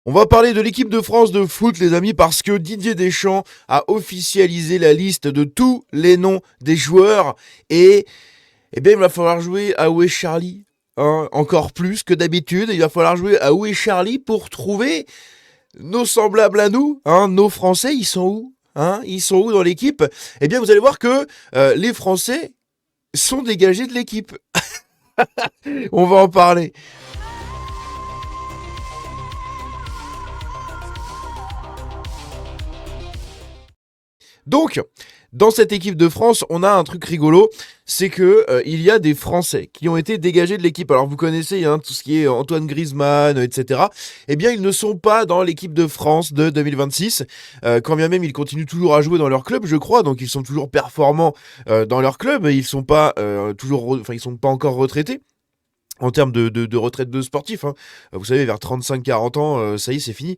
On va parler de l'équipe de France de foot, les amis, parce que Didier Deschamps a officialisé la liste de tous les noms des joueurs. Et, eh bien, il va falloir jouer à Où est Charlie, hein, encore plus que d'habitude. Il va falloir jouer à Où est Charlie pour trouver nos semblables à nous, hein, nos Français. Ils sont où, hein? Ils sont où dans l'équipe? Eh bien, vous allez voir que les Français sont dégagés de l'équipe. On va en parler. Donc, dans cette équipe de France, on a un truc rigolo, c'est que il y a des Français qui ont été dégagés de l'équipe. Alors vous connaissez hein, tout ce qui est Antoine Griezmann, etc. Eh bien, ils ne sont pas dans l'équipe de France de 2026. Quand bien même ils continuent toujours à jouer dans leur club, je crois, donc ils sont toujours performants dans leur club. Ils sont pas ils sont pas encore retraités. En termes de retraite de sportif, hein. Vous savez, vers 35-40 ans, ça y est, c'est fini.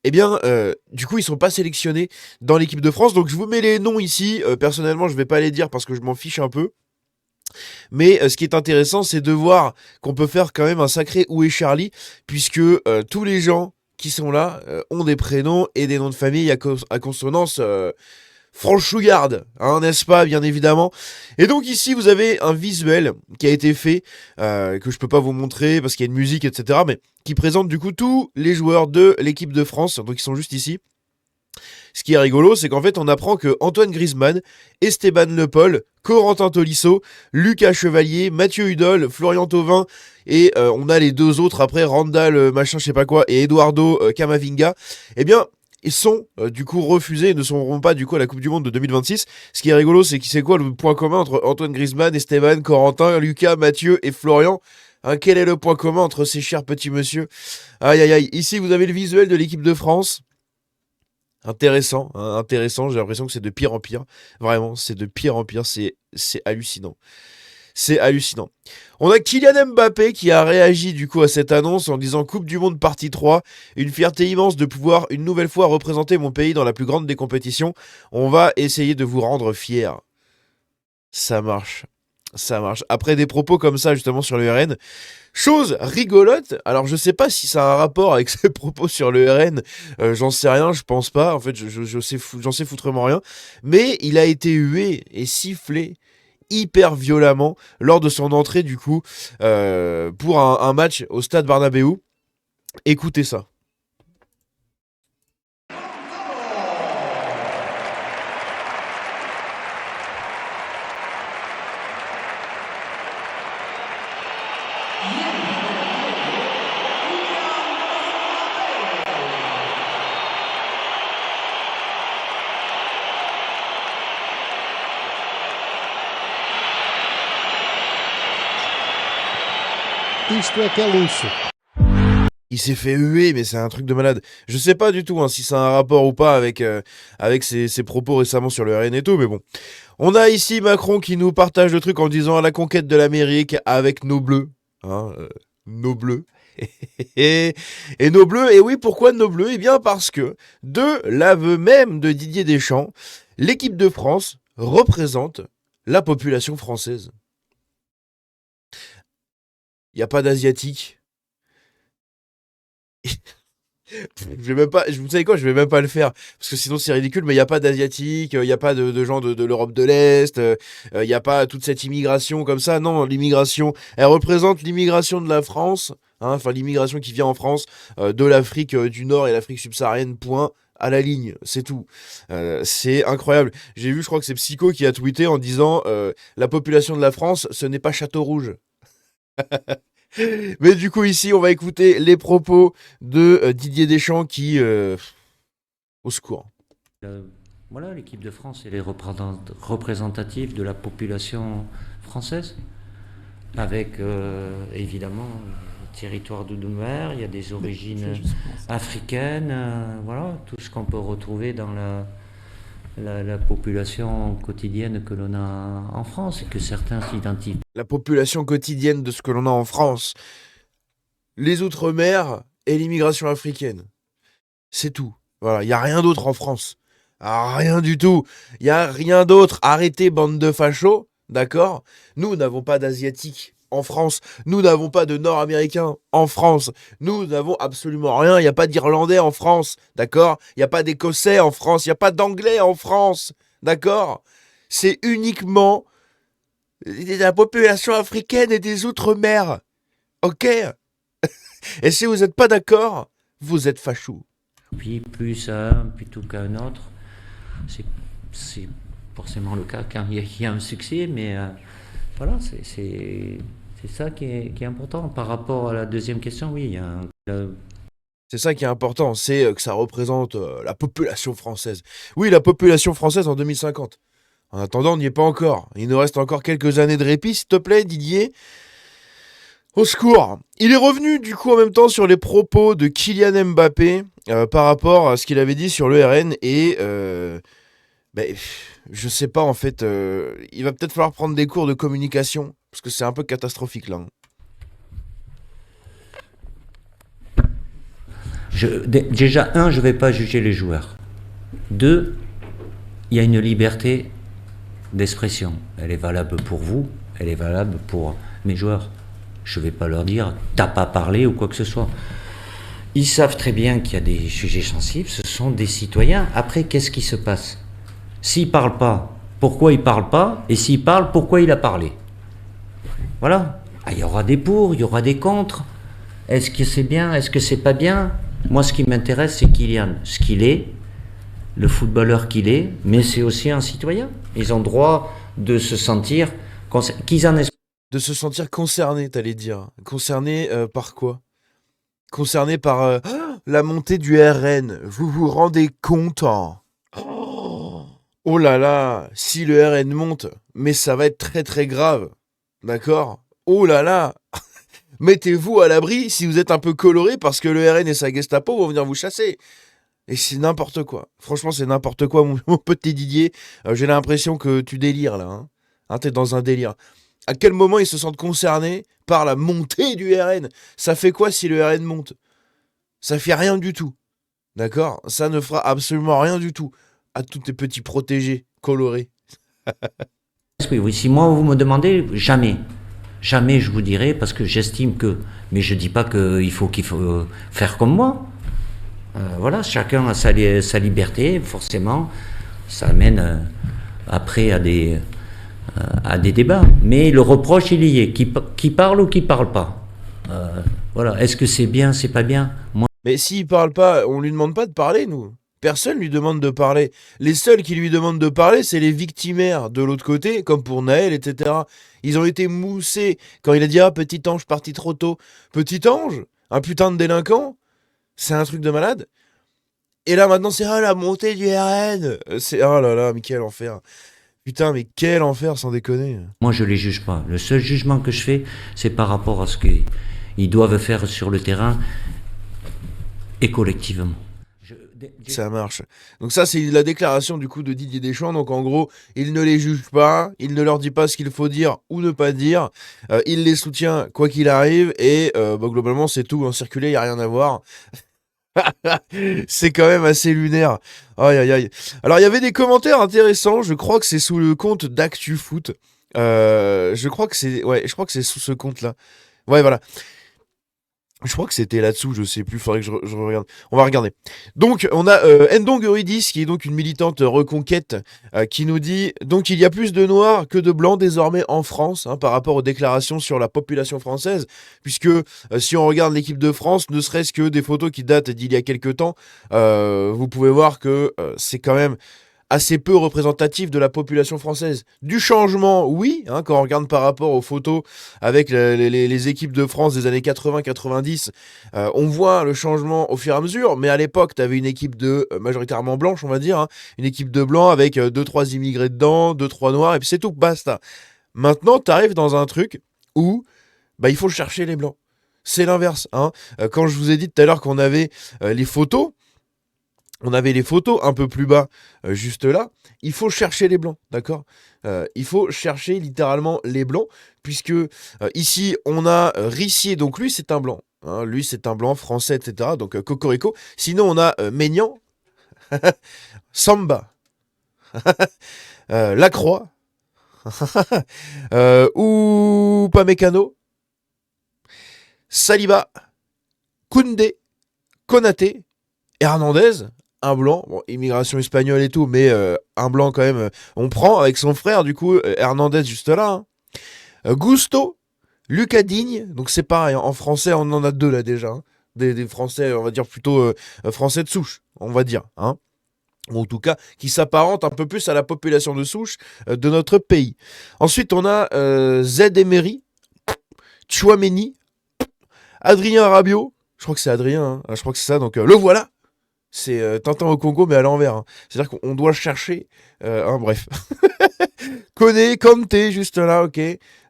Eh bien, du coup, ils sont pas sélectionnés dans l'équipe de France. Donc, je vous mets les noms ici. Personnellement, je vais pas les dire parce que je m'en fiche un peu. Mais ce qui est intéressant, c'est de voir qu'on peut faire quand même un sacré Où est Charlie, puisque tous les gens qui sont là ont des prénoms et des noms de famille à consonance franchouillarde, hein, n'est-ce pas, bien évidemment. Et donc ici, vous avez un visuel qui a été fait, que je peux pas vous montrer parce qu'il y a une musique, etc., mais qui présente du coup tous les joueurs de l'équipe de France, donc ils sont juste ici. Ce qui est rigolo, c'est qu'en fait, on apprend que Antoine Griezmann, Esteban Le Paul, Corentin Tolisso, Lucas Chevalier, Mathieu Hudol, Florian Thauvin, et on a les deux autres après, Randall, machin, je sais pas quoi, et Eduardo Camavinga, eh bien, ils sont du coup refusés et ne seront pas du coup à la Coupe du Monde de 2026. Ce qui est rigolo, c'est qui c'est quoi le point commun entre Antoine Griezmann, Esteban, Corentin, Lucas, Mathieu et Florian? Hein, quel est le point commun entre ces chers petits messieurs? Aïe aïe aïe, ici vous avez le visuel de l'équipe de France. Intéressant, hein, intéressant, j'ai l'impression que c'est de pire en pire. Vraiment, c'est de pire en pire, c'est hallucinant. C'est hallucinant. On a Kylian Mbappé qui a réagi du coup à cette annonce en disant Coupe du Monde partie 3, une fierté immense de pouvoir une nouvelle fois représenter mon pays dans la plus grande des compétitions. On va essayer de vous rendre fiers. Ça marche. Ça marche. Après des propos comme ça justement sur le RN, chose rigolote, alors je sais pas si ça a un rapport avec ses propos sur le RN, j'en sais rien, je pense pas, en fait j'en sais foutrement rien, mais il a été hué et sifflé hyper violemment lors de son entrée du coup pour un match au stade Bernabéu. Écoutez ça. Isto é que é luxo. Il s'est fait huer, mais c'est un truc de malade. Je sais pas du tout hein, si ça a un rapport ou pas avec ses propos récemment sur le RN et tout, mais bon. On a ici Macron qui nous partage le truc en disant à la conquête de l'Amérique avec nos bleus. Hein, nos bleus. et nos bleus, et oui, pourquoi nos bleus? Eh bien parce que, de l'aveu même de Didier Deschamps, l'équipe de France représente la population française. Il n'y a pas d'asiatique. Je vais même pas, vous savez quoi, je vais même pas le faire parce que sinon c'est ridicule. Mais il y a pas d'asiatiques, il y a pas de gens de l'Europe de l'Est, il y a pas toute cette immigration comme ça. Non, l'immigration, elle représente l'immigration de la France, hein, enfin l'immigration qui vient en France de l'Afrique du Nord et l'Afrique subsaharienne. Point à la ligne, c'est tout. C'est incroyable. J'ai vu, je crois que c'est Psycho qui a tweeté en disant la population de la France, ce n'est pas Château Rouge. Mais du coup, ici, on va écouter les propos de Didier Deschamps qui... au secours. Voilà, l'équipe de France, elle est représentative de la population française, avec évidemment le territoire d'outre-mer, il y a des origines africaines, voilà, tout ce qu'on peut retrouver dans la population quotidienne que l'on a en France et que certains s'identifient. La population quotidienne de ce que l'on a en France. Les outre-mer et l'immigration africaine. C'est tout. Voilà, il n'y a rien d'autre en France. Ah, rien du tout. Il n'y a rien d'autre. Arrêtez, bande de fachos. D'accord? Nous n'avons pas d'asiatiques en France. Nous n'avons pas de Nord-Américains en France. Nous n'avons absolument rien. Il n'y a pas d'Irlandais en France, d'accord? Il n'y a pas d'Écossais en France. Il n'y a pas d'Anglais en France, d'accord? C'est uniquement la population africaine et des outre-mer, ok? Et si vous n'êtes pas d'accord, vous êtes fachou. Puis plus à un plutôt qu'à un autre, c'est forcément le cas quand il y a un succès, mais voilà, c'est ça qui est important. Par rapport à la deuxième question, oui, il y a C'est ça qui est important, c'est que ça représente la population française. Oui, la population française en 2050. En attendant, on n'y est pas encore. Il nous reste encore quelques années de répit, s'il te plaît, Didier. Au secours. Il est revenu du coup en même temps sur les propos de Kylian Mbappé par rapport à ce qu'il avait dit sur le RN et je sais pas en fait, il va peut-être falloir prendre des cours de communication parce que c'est un peu catastrophique là. Déjà, un, je ne vais pas juger les joueurs. Deux, il y a une liberté d'expression. Elle est valable pour vous, elle est valable pour mes joueurs. Je ne vais pas leur dire t'as pas parlé ou quoi que ce soit. Ils savent très bien qu'il y a des sujets sensibles, ce sont des citoyens. Après, qu'est-ce qui se passe? S'ils ne parlent pas, pourquoi ils ne parlent pas? Et s'ils parlent, pourquoi il a parlé? Voilà. Ah, il y aura des pour, il y aura des contre. Est-ce que c'est bien? Est-ce que c'est pas bien? Moi, ce qui m'intéresse, c'est Kylian, ce qu'il est, le footballeur qu'il est, mais c'est aussi un citoyen. Ils ont droit de se sentir qu'ils en aient. De se sentir concerné, t'allais dire. Concerné par quoi? Concerné par la montée du RN. Vous vous rendez compte hein? Oh là là, si le RN monte, mais ça va être très très grave. D'accord? Oh là là. Mettez-vous à l'abri si vous êtes un peu coloré parce que le RN et sa Gestapo vont venir vous chasser. Et c'est n'importe quoi. Franchement, c'est n'importe quoi, mon petit Didier. J'ai l'impression que tu délires là. Hein, t'es dans un délire. À quel moment ils se sentent concernés par la montée du RN? Ça fait quoi si le RN monte? Ça fait rien du tout. D'accord? Ça ne fera absolument rien du tout à tous tes petits protégés colorés. Oui, si moi vous me demandez, jamais. Jamais je vous dirai parce que j'estime que. Mais je dis pas qu'il faut faire comme moi. Voilà, chacun a sa liberté, forcément. Ça amène après à des débats. Mais le reproche, il y est. Qui parle ou qui parle pas. Voilà. Est-ce que c'est bien, c'est pas bien? Moi, Mais s'il parle pas, on lui demande pas de parler, nous. Personne lui demande de parler. Les seuls qui lui demandent de parler, c'est les victimaires de l'autre côté, comme pour Naël, etc. Ils ont été moussés quand il a dit ah petit ange parti trop tôt. Petit ange, un putain de délinquant, c'est un truc de malade. Et là maintenant c'est ah la montée du RN. C'est oh là là mais quel enfer. Putain mais quel enfer sans déconner. moi, je les juge pas. Le seul jugement que je fais, c'est par rapport à ce qu'ils doivent faire sur le terrain et collectivement. Ça marche. Donc ça, c'est la déclaration du coup de Didier Deschamps. Donc en gros, il ne les juge pas, il ne leur dit pas ce qu'il faut dire ou ne pas dire. Il les soutient quoi qu'il arrive et globalement, c'est tout. En circuler, il n'y a rien à voir. C'est quand même assez lunaire. Aïe aïe aïe. Alors il y avait des commentaires intéressants. Je crois que c'est sous le compte d'ActuFoot. Je crois que c'est sous ce compte-là. Ouais, voilà. Je crois que c'était là-dessous, je sais plus, faudrait que je regarde. On va regarder. Donc, on a Ndong Eurydice, qui est donc une militante reconquête, qui nous dit donc il y a plus de noirs que de blancs désormais en France, hein, par rapport aux déclarations sur la population française, puisque si on regarde l'équipe de France, ne serait-ce que des photos qui datent d'il y a quelques temps, vous pouvez voir que c'est quand même assez peu représentatif de la population française. Du changement, oui, hein, quand on regarde par rapport aux photos avec les équipes de France des années 80-90, on voit le changement au fur et à mesure, mais à l'époque, tu avais une équipe de majoritairement blanche, on va dire, hein, une équipe de blancs avec 2-3 immigrés dedans, 2-3 noirs, et puis c'est tout, basta. Maintenant, tu arrives dans un truc où il faut chercher les blancs. C'est l'inverse. Hein. Quand je vous ai dit tout à l'heure qu'on avait les photos, on avait les photos un peu plus bas, juste là. Il faut chercher les blancs, d'accord? Il faut chercher littéralement les blancs, puisque ici, on a Rissier, donc lui, c'est un blanc. Hein, lui, c'est un blanc français, etc. Donc, Cocorico. Sinon, on a Maignan, Samba, Lacroix, ou Pamecano, Saliba, Koundé, Konaté, Hernandez, un blanc, bon, immigration espagnole et tout, mais un blanc quand même, on prend avec son frère, du coup, Hernandez juste là. Hein. Gusto, Lucas Digne, donc c'est pareil, hein, en français on en a deux là déjà, hein. Des français, on va dire plutôt français de souche, on va dire. Hein. Ou en tout cas, qui s'apparentent un peu plus à la population de souche de notre pays. Ensuite, on a Z Emery, Chouameni, Adrien Rabiot, je crois que c'est Adrien, hein, je crois que c'est ça, donc le voilà. C'est Tintin au Congo, mais à l'envers. Hein. C'est-à-dire qu'on doit chercher. Bref. Koné, Kanté, juste là, ok.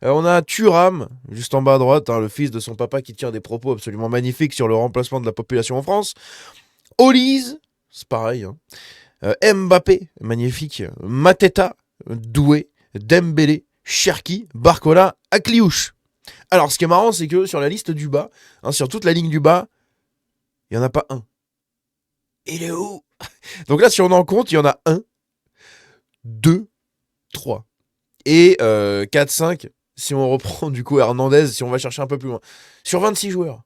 On a Thuram, juste en bas à droite, hein, le fils de son papa qui tient des propos absolument magnifiques sur le remplacement de la population en France. Olise, c'est pareil. Hein. Mbappé, magnifique. Mateta, Doué, Dembélé, Cherki, Barcola, Akliouche. Alors, ce qui est marrant, c'est que sur la liste du bas, hein, sur toute la ligne du bas, il n'y en a pas un. Il est où? Donc là, si on en compte, il y en a 1, 2, 3. Et 4, 5, si on reprend du coup Hernandez, si on va chercher un peu plus loin. Sur 26 joueurs.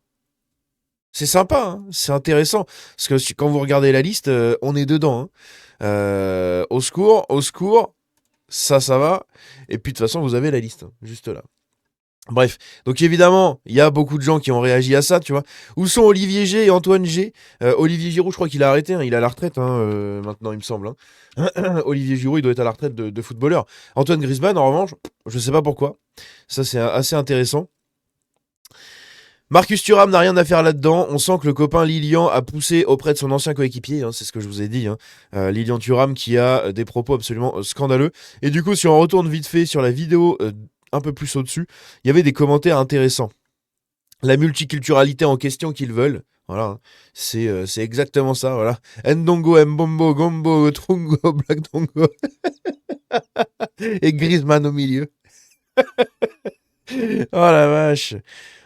C'est sympa, hein, c'est intéressant. Parce que quand vous regardez la liste, on est dedans. Hein. Au secours, ça va. Et puis de toute façon, vous avez la liste, hein, juste là. Bref, donc évidemment, il y a beaucoup de gens qui ont réagi à ça, tu vois. Où sont Olivier G et Antoine G? Olivier Giroud, je crois qu'il a arrêté, hein, il est à la retraite maintenant, il me semble. Hein. Olivier Giroud, il doit être à la retraite de footballeur. Antoine Griezmann, en revanche, je sais pas pourquoi. Ça, c'est assez intéressant. Marcus Thuram n'a rien à faire là-dedans. On sent que le copain Lilian a poussé auprès de son ancien coéquipier, hein, c'est ce que je vous ai dit. Hein. Lilian Thuram qui a des propos absolument scandaleux. Et du coup, si on retourne vite fait sur la vidéo un peu plus au-dessus, il y avait des commentaires intéressants. La multiculturalité en question qu'ils veulent. Voilà, c'est exactement ça. Voilà. Ndongo, Mbombo, Gombo, Trungo, Black Dongo. Et Griezmann au milieu. Oh la vache.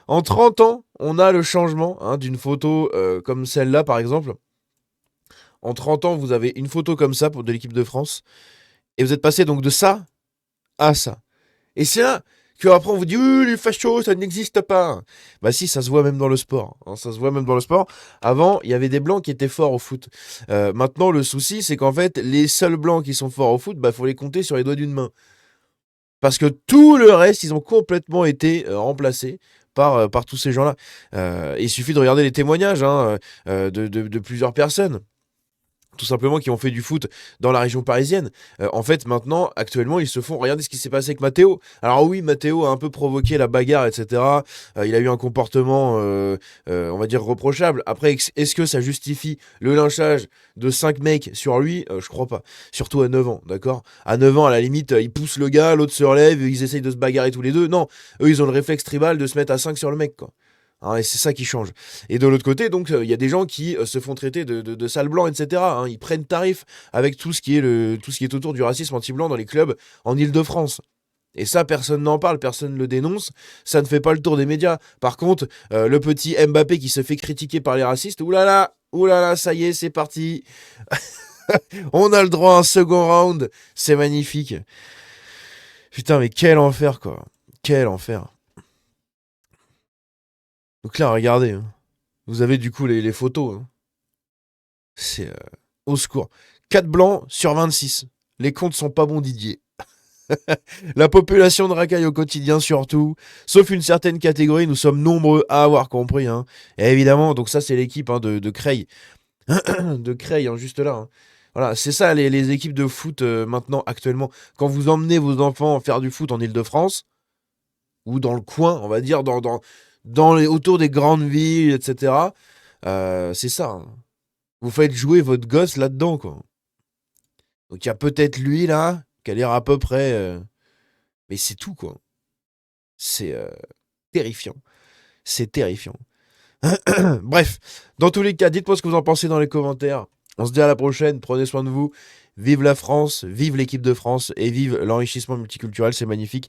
En 30 ans, on a le changement hein, d'une photo comme celle-là, par exemple. En 30 ans, vous avez une photo comme ça de l'équipe de France. Et vous êtes passé donc de ça à ça. Et c'est là qu'après on vous dit oui, les fachos, ça n'existe pas. Bah si, ça se voit même dans le sport. Hein, ça se voit même dans le sport. Avant, il y avait des blancs qui étaient forts au foot. Maintenant, le souci, c'est qu'en fait, les seuls blancs qui sont forts au foot, bah faut les compter sur les doigts d'une main. Parce que tout le reste, ils ont complètement été remplacés par tous ces gens-là. Il suffit de regarder les témoignages hein, de plusieurs personnes. Tout simplement qui ont fait du foot dans la région parisienne. En fait, maintenant, actuellement, ils se font... Regardez ce qui s'est passé avec Matteo. Alors oui, Matteo a un peu provoqué la bagarre, etc. Il a eu un comportement, on va dire, reprochable. Après, est-ce que ça justifie le lynchage de 5 mecs sur lui? Je crois pas. Surtout à 9 ans, d'accord? À 9 ans, à la limite, ils poussent le gars, l'autre se relève, ils essayent de se bagarrer tous les deux. Non, eux, ils ont le réflexe tribal de se mettre à 5 sur le mec, quoi. Hein, et c'est ça qui change. Et de l'autre côté, donc, il y a des gens qui se font traiter de sales blancs, etc. Hein, ils prennent tarif avec tout ce qui est autour du racisme anti-blanc dans les clubs en Île-de-France. Et ça, personne n'en parle, personne ne le dénonce, ça ne fait pas le tour des médias. Par contre, le petit Mbappé qui se fait critiquer par les racistes, oulala, ça y est, c'est parti. On a le droit à un second round, c'est magnifique. Putain, mais quel enfer, quoi. Quel enfer. Donc là, regardez, hein. Vous avez du coup les photos. Hein. C'est au secours. 4 blancs sur 26. Les comptes sont pas bons, Didier. La population de racaille au quotidien surtout, sauf une certaine catégorie, nous sommes nombreux à avoir compris. Hein. Et évidemment, donc ça c'est l'équipe hein, de Creil. De Creil, hein, juste là. Hein. Voilà, c'est ça les équipes de foot maintenant, actuellement. Quand vous emmenez vos enfants faire du foot en Île-de-France, ou dans le coin, on va dire, autour des grandes villes, etc. C'est ça. Hein. Vous faites jouer votre gosse là-dedans, quoi. Donc il y a peut-être lui, là, qui a l'air à peu près... Mais c'est tout, quoi. C'est terrifiant. C'est terrifiant. Bref, dans tous les cas, dites-moi ce que vous en pensez dans les commentaires. On se dit à la prochaine, prenez soin de vous. Vive la France, vive l'équipe de France et vive l'enrichissement multiculturel, c'est magnifique.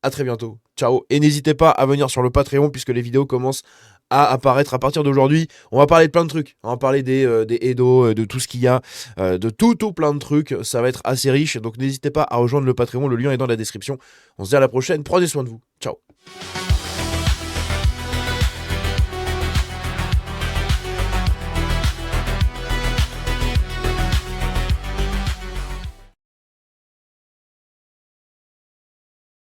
À très bientôt. Ciao. Et n'hésitez pas à venir sur le Patreon puisque les vidéos commencent à apparaître à partir d'aujourd'hui. On va parler de plein de trucs. On va parler des Edo, de tout ce qu'il y a, de tout plein de trucs. Ça va être assez riche. Donc n'hésitez pas à rejoindre le Patreon. Le lien est dans la description. On se dit à la prochaine. Prenez soin de vous. Ciao.